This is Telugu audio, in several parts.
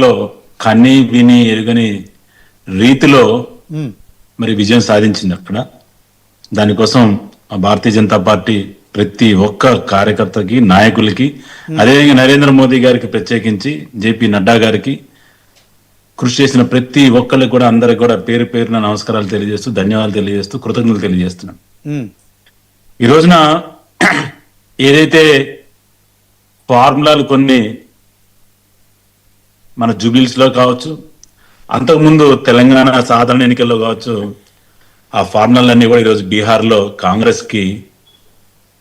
లో కన్ని విని ఎరుగని రీతిలో మరి విజయం సాధించింది అక్కడ. దానికోసం భారతీయ జనతా పార్టీ ప్రతి ఒక్క కార్యకర్తకి, నాయకులకి, అదేవిధంగా నరేంద్ర మోదీ గారికి ప్రత్యేకించి జేపీ నడ్డా గారికి కృషి చేసిన ప్రతి ఒక్కరికి కూడా, అందరికి కూడా పేరు పేరున నమస్కారాలు తెలియజేస్తూ, ధన్యవాదాలు తెలియజేస్తూ, కృతజ్ఞతలు తెలియజేస్తున్నాను. ఈ రోజున ఏదైతే ఫార్ములాలు కొన్ని మన జూబ్లీస్ లో కావచ్చు, అంతకుముందు తెలంగాణ సాధారణ ఎన్నికల్లో కావచ్చు, ఆ ఫార్ములాలన్నీ కూడా ఈరోజు బీహార్లో కాంగ్రెస్ కి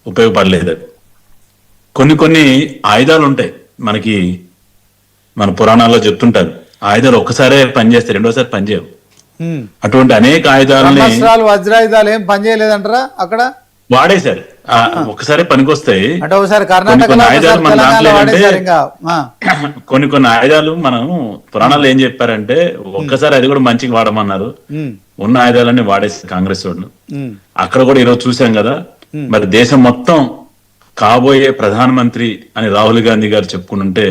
ఉపయోగపడలేదు. కొన్ని ఆయుధాలు ఉంటాయి మనకి, మన పురాణాల్లో చెప్తుంటారు, ఆయుధాలు ఒక్కసారే పనిచేస్తాయి, రెండోసారి పనిచేయవు. అటువంటి అనేక ఆయుధాలని, వజ్రాయుధాలు ఏం పనిచేయలేదంటారా అక్కడ? వాడేశారు, ఒకసారి పనికొస్తాయి. అంటే ఒకసారి కర్ణాటకలో ఆయుధాలు మన దాంట్లో కొన్ని ఆయుధాలు మనం పురాణాలు ఏం చెప్పారంటే ఒక్కసారి అది కూడా మంచిగా వాడమన్నారు. ఉన్న ఆయుధాలన్నీ వాడేసి కాంగ్రెస్ వాళ్ళు. అక్కడ కూడా ఈరోజు చూసాం కదా, మరి దేశం మొత్తం కాబోయే ప్రధానమంత్రి అని రాహుల్ గాంధీ గారు చెప్పుకుంటుంటే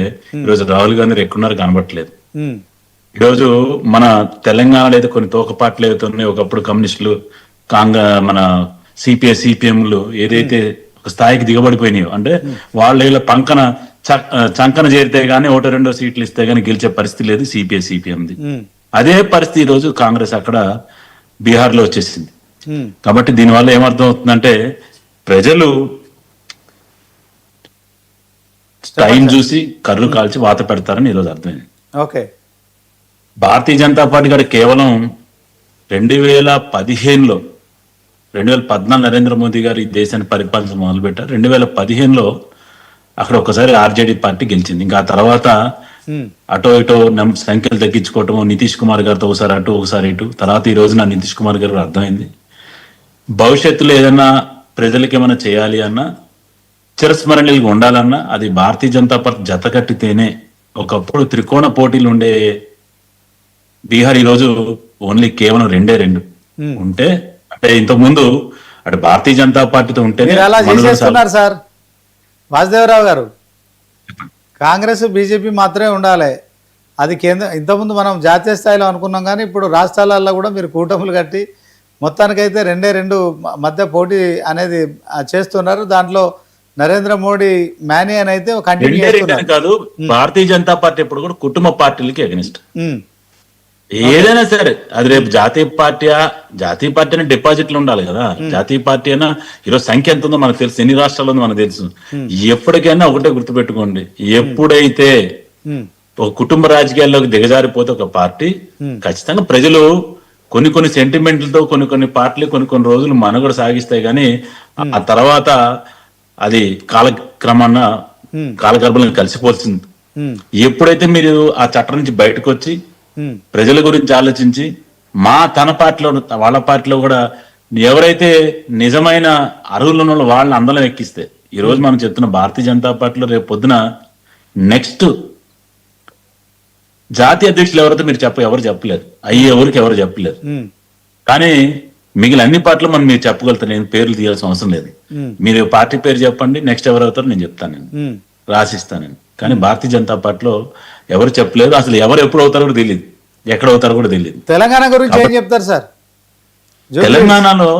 ఈరోజు రాహుల్ గాంధీ ఎక్కడున్నారు కనబట్టలేదు. ఈరోజు మన తెలంగాణలో అయితే కొన్ని తోక పార్టీలు అయితే ఉన్నాయి, ఒకప్పుడు కమ్యూనిస్టులు, మన సిపిఐ సిపిఎంలు ఏదైతే ఒక స్థాయికి దిగబడిపోయినాయో, అంటే వాళ్ళ చంకన చేరితే గానీ ఒకటో రెండో సీట్లు ఇస్తే గానీ గెలిచే పరిస్థితి లేదు సిపిఐ సిపిఎంది. అదే పరిస్థితి ఈ రోజు కాంగ్రెస్ అక్కడ బీహార్ లో వచ్చేసింది. కాబట్టి దీనివల్ల ఏమర్థం అవుతుందంటే ప్రజలు టైం చూసి కర్రు కాల్చి వాత పెడతారని ఈరోజు అర్థమైంది. ఓకే, భారతీయ జనతా పార్టీ గారు కేవలం 2015లో 2014 నరేంద్ర మోదీ గారు ఈ దేశాన్ని పరిపాలించడం మొదలుపెట్టారు. 2015లో అక్కడ ఒకసారి ఆర్జేడీ పార్టీ గెలిచింది. ఇంకా ఆ తర్వాత అటో ఇటో సంఖ్యలు తగ్గించుకోవటము, నితీష్ కుమార్ గారితో ఒకసారి అటు ఒకసారి ఇటు. తర్వాత ఈ రోజున నితీష్ కుమార్ గారు అర్థమైంది, భవిష్యత్తులో ఏదైనా ప్రజలకి ఏమైనా చేయాలి అన్నా, చిరస్మరణీయంగా ఉండాలన్నా అది భారతీయ జనతా పార్టీ జత కట్టితేనే. ఒకప్పుడు త్రికోణ పోటీలు ఉండే బీహార్ ఈరోజు ఓన్లీ కేవలం 2 ఉంటే, అంటే ఇంతకు ముందు అటు భారతీయ జనతా పార్టీతో ఉంటే సార్ వాసుదేవరావు గారు, కాంగ్రెస్ బీజేపీ మాత్రమే ఉండాలి, అది కేంద్ర. ఇంతకుముందు మనం జాతీయ స్థాయిలో అనుకున్నాం, కానీ ఇప్పుడు రాష్ట్రాలలో కూడా మీరు కూటములు కట్టి మొత్తానికైతే 2 మధ్య పోటీ అనేది చేస్తున్నారు. దాంట్లో నరేంద్ర మోడీ మ్యానీ అని అయితే కాదు, భారతీయ జనతా పార్టీ ఇప్పుడు కూడా కుటుంబ పార్టీలకి అగనిస్ట్. ఏదైనా సరే అది రేపు జాతీయ పార్టీ అయినా డిపాజిట్లు ఉండాలి కదా. జాతీయ పార్టీ అయినా ఈరోజు సంఖ్య ఎంత ఉందో మనకు తెలుసు, ఎన్ని రాష్ట్రాల్లో ఉందో మనకు తెలుసు. ఎప్పటికైనా ఒకటే గుర్తుపెట్టుకోండి, ఎప్పుడైతే ఒక కుటుంబ రాజకీయాల్లోకి దిగజారిపోతే ఒక పార్టీ, ఖచ్చితంగా ప్రజలు కొన్ని సెంటిమెంట్లతో కొన్ని పార్టీలు కొన్ని రోజులు మనుగడ సాగిస్తాయి, కానీ ఆ తర్వాత అది కాలగర్భంలో కలిసిపోతుంది. ఎప్పుడైతే మీరు ఆ చట్టం నుంచి బయటకు వచ్చి ప్రజల గురించి ఆలోచించి తన పార్టీలో వాళ్ళ పార్టీలో కూడా ఎవరైతే నిజమైన అర్హులు ఉన్న వాళ్ళని అందరం ఎక్కిస్తే, ఈ రోజు మనం చెప్తున్న భారతీయ జనతా పార్టీలో రేపు పొద్దున నెక్స్ట్ జాతీయ అధ్యక్షులు ఎవరైతే మీరు ఎవరు చెప్పలేరు, ఎవరికి ఎవరు చెప్పలేరు. కానీ మిగిలిన అన్ని పార్టీలు మీరు చెప్పగలుగుతారు, నేను పేర్లు తీయాల్సిన అవసరం లేదు. మీరు పార్టీ పేరు చెప్పండి, నెక్స్ట్ ఎవరు అవుతారో నేను చెప్తాను, నేను రాసిస్తాను. కానీ భారతీయ జనతా పార్టీలో ఎవరు చెప్పలేదు, అసలు ఎవరు ఎప్పుడు అవుతారో కూడా తెలియదు, ఎక్కడ అవుతారో కూడా తెలియదు. తెలంగాణ గురించి ఏం చెప్తారు సార్? తెలంగాణలో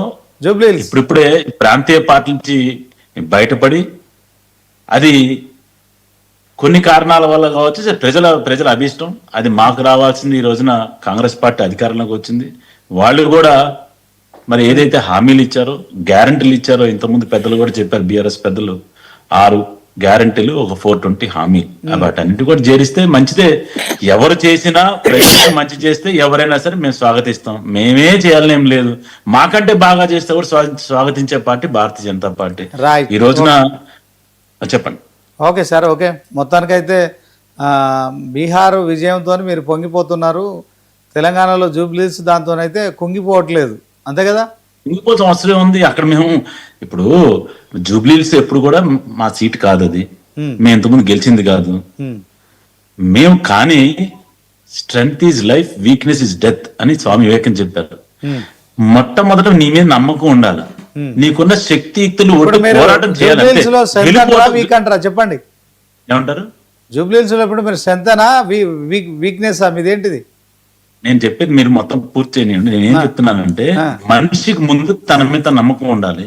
ఇప్పుడిప్పుడే ప్రాంతీయ పార్టీ నుంచి బయటపడి, అది కొన్ని కారణాల వల్ల కావచ్చు, ప్రజల అభిష్టం, అది మాకు రావాల్సింది. ఈ రోజున కాంగ్రెస్ పార్టీ అధికారంలోకి వచ్చింది. వాళ్ళు కూడా మరి ఏదైతే హామీలు ఇచ్చారో, గ్యారంటీలు ఇచ్చారో, ఇంతకుముందు పెద్దలు కూడా చెప్పారు, బీఆర్ఎస్ పెద్దలు 6 గ్యారంటీలు, ఒక 420 హామీలు. వాటన్నిటి కూడా చేరిస్తే మంచిదే. ఎవరు చేసినా ప్రజలకు మంచి చేస్తే ఎవరైనా సరే మేము స్వాగతిస్తాం. మేమే చేయాలని ఏం లేదు, మాకంటే బాగా చేస్తే కూడా స్వాగతించే పార్టీ భారతీయ జనతా పార్టీ. ఈ రోజున చెప్పండి. Okay sir, okay. మొత్తానికైతే బీహార్ విజయంతో మీరు పొంగిపోతున్నారు, తెలంగాణలో జూబ్లీస్ దాంతోనైతే కుంగిపోవట్లేదు, అంతే కదా? ఇంకోసం అవసరం ఉంది. అక్కడ మేము ఇప్పుడు జూబ్లీస్ ఎప్పుడు కూడా మా సీట్ కాదు, అది మేము ఇంతకుముందు గెలిచింది కాదు. మేము కానీ strength is life, weakness is death అని స్వామి వివేకానంద చెప్పారు. మొట్టమొదట నీ మీద నమ్మకం ఉండాలి, నీకున్న శక్తియుక్తులు పోరాటం చేయాలి. చెప్పండి, ఏమంటారు? జూబ్లీహిల్స్లో ఇప్పుడు మీరు స్ట్రెంతనా వీక్నెస్ మీదేంటిది? నేను చెప్పేది మీరు మొత్తం పూర్తి చేయండి. నేను ఏం చెప్తున్నానంటే మనిషికి ముందు తన మీద నమ్మకం ఉండాలి,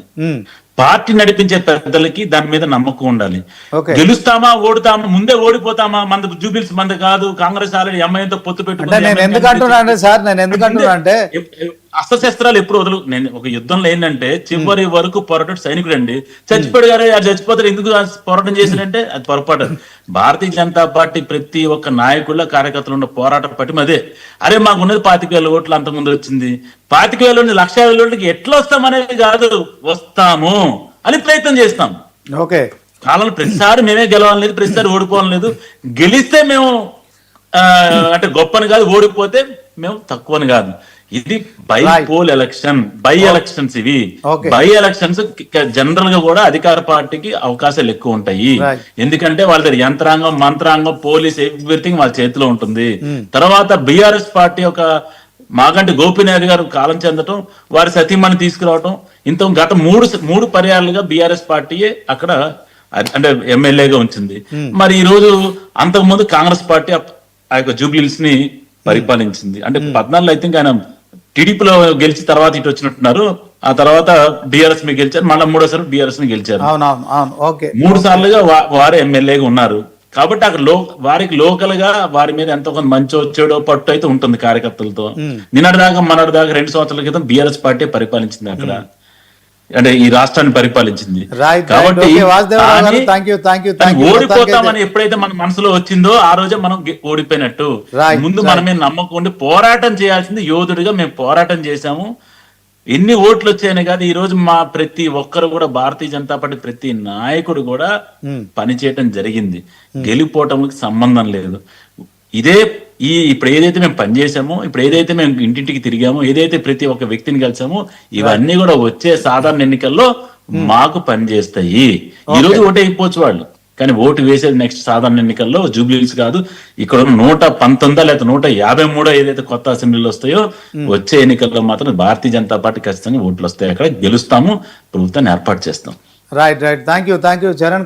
పార్టీ నడిపించే పెద్దలకి దాని మీద నమ్మకం ఉండాలి. ఓకే. గెలుస్తామా ఓడుతామా, ముందే ఓడిపోతామా, మన జూబిల్స్ మంది కాదు, కాంగ్రెస్ ఆల్రెడీ ఎంఐతో పొత్తు అంటే నేను ఎందుకు అంటున్నా సార్, నేను ఎందుకు అంటున్నా అంటే అస్త్రశస్త్రాలు ఎప్పుడు వదలు. నేను ఒక యుద్ధంలో ఏంటంటే చివరి వరకు పోరాటం సైనికుడు అండి. చచ్చిపోయాడు గారు, ఆ చచ్చిపోతారు ఎందుకు పోరాటం చేసినంటే అది పొరపాటు. భారతీయ జనతా పార్టీ ప్రతి ఒక్క నాయకుల కార్యకర్తలు ఉన్న పోరాటం పట్టిమ అదే. అరే మాకు ఉన్నది 25,000 ఓట్లు, అంతకుముందు వచ్చింది 25,000 నుండి 1,50,000 ఓట్లకి ఎట్లా వస్తామనేది కాదు, వస్తాము అని ప్రయత్నం చేస్తాం. ఓకే. కాలంలో ప్రతిసారి మేమే గెలవాలి లేదు, ప్రతిసారి ఓడిపోవాలి లేదు. గెలిస్తే మేము అంటే గొప్పని కాదు, ఓడిపోతే మేము తక్కువని కాదు. ఇది by poll election, by elections ఇవి. బై ఎలక్షన్స్ జనరల్ గా కూడా అధికార పార్టీకి అవకాశాలు ఎక్కువ ఉంటాయి. ఎందుకంటే వాళ్ళ దగ్గర యంత్రాంగం, మంత్రాంగం, పోలీస్, ఎవ్రీథింగ్ వాళ్ళ చేతిలో ఉంటుంది. తర్వాత బిఆర్ఎస్ పార్టీ ఒక మాగంటి గోపీనాథ్ గారు కాలం చెందటం, వారి సతీమణి తీసుకురావటం, ఇంత గత మూడు పర్యాలుగా బిఆర్ఎస్ పార్టీయే అక్కడ అంటే ఎమ్మెల్యేగా ఉంచింది. మరి ఈ రోజు అంతకుముందు కాంగ్రెస్ పార్టీ ఆ యొక్క జూబ్లీహిల్స్ ని పరిపాలించింది. అంటే 14 అయితే ఆయన టీడీపీలో గెలిచి తర్వాత ఇటు వచ్చినట్టున్నారు. ఆ తర్వాత బిఆర్ఎస్ మీ గెలిచారు, మళ్ళీ మూడోసారి బిఆర్ఎస్ మీ గెలిచారు. 3 సార్లుగా వారు ఎమ్మెల్యేగా ఉన్నారు. కాబట్టి అక్కడ వారికి లోకల్ గా వారి మీద ఎంతో కొంత మంచి వచ్చేడో పట్టు అయితే ఉంటుంది కార్యకర్తలతో. నిన్నటిదాకా 2 సంవత్సరాల క్రితం బిఆర్ఎస్ పార్టీ పరిపాలించింది అక్కడ, అంటే ఈ రాష్ట్రాన్ని పరిపాలించింది. కాబట్టి ఓడిపోతామని ఎప్పుడైతే మన మనసులో వచ్చిందో ఆ రోజే మనం ఓడిపోయినట్టు. ముందు మనమే నమ్మకం ఉండి పోరాటం చేయాల్సింది యోధుడిగా మేము పోరాటం చేశాము. ఎన్ని ఓట్లు వచ్చాయని కాదు, ఈ రోజు మా ప్రతి ఒక్కరు కూడా భారతీయ జనతా పార్టీ ప్రతి నాయకుడు కూడా పనిచేయటం జరిగింది. గెలిపోవటానికి సంబంధం లేదు. ఇప్పుడు ఏదైతే మేము పనిచేసామో, ఇప్పుడు ఏదైతే మేము ఇంటింటికి తిరిగామో, ఏదైతే ప్రతి ఒక్క వ్యక్తిని కలిసామో, ఇవన్నీ కూడా వచ్చే సాధారణ ఎన్నికల్లో మాకు పనిచేస్తాయి. ఈ రోజు ఓటు అయిపోవచ్చు వాళ్ళు, కానీ ఓటు వేసేది నెక్స్ట్ సాధారణ ఎన్నికల్లో జూబ్లీహిల్స్ కాదు, ఇక్కడ 119 లేదా 153 ఏదైతే కొత్త అసెంబ్లీలు వస్తాయో వచ్చే ఎన్నికల్లో మాత్రం భారతీయ జనతా పార్టీ ఖచ్చితంగా ఓట్లు వస్తాయి. అక్కడ గెలుస్తాము, ప్రభుత్వాన్ని ఏర్పాటు చేస్తాం. రైట్. Thank you Charan.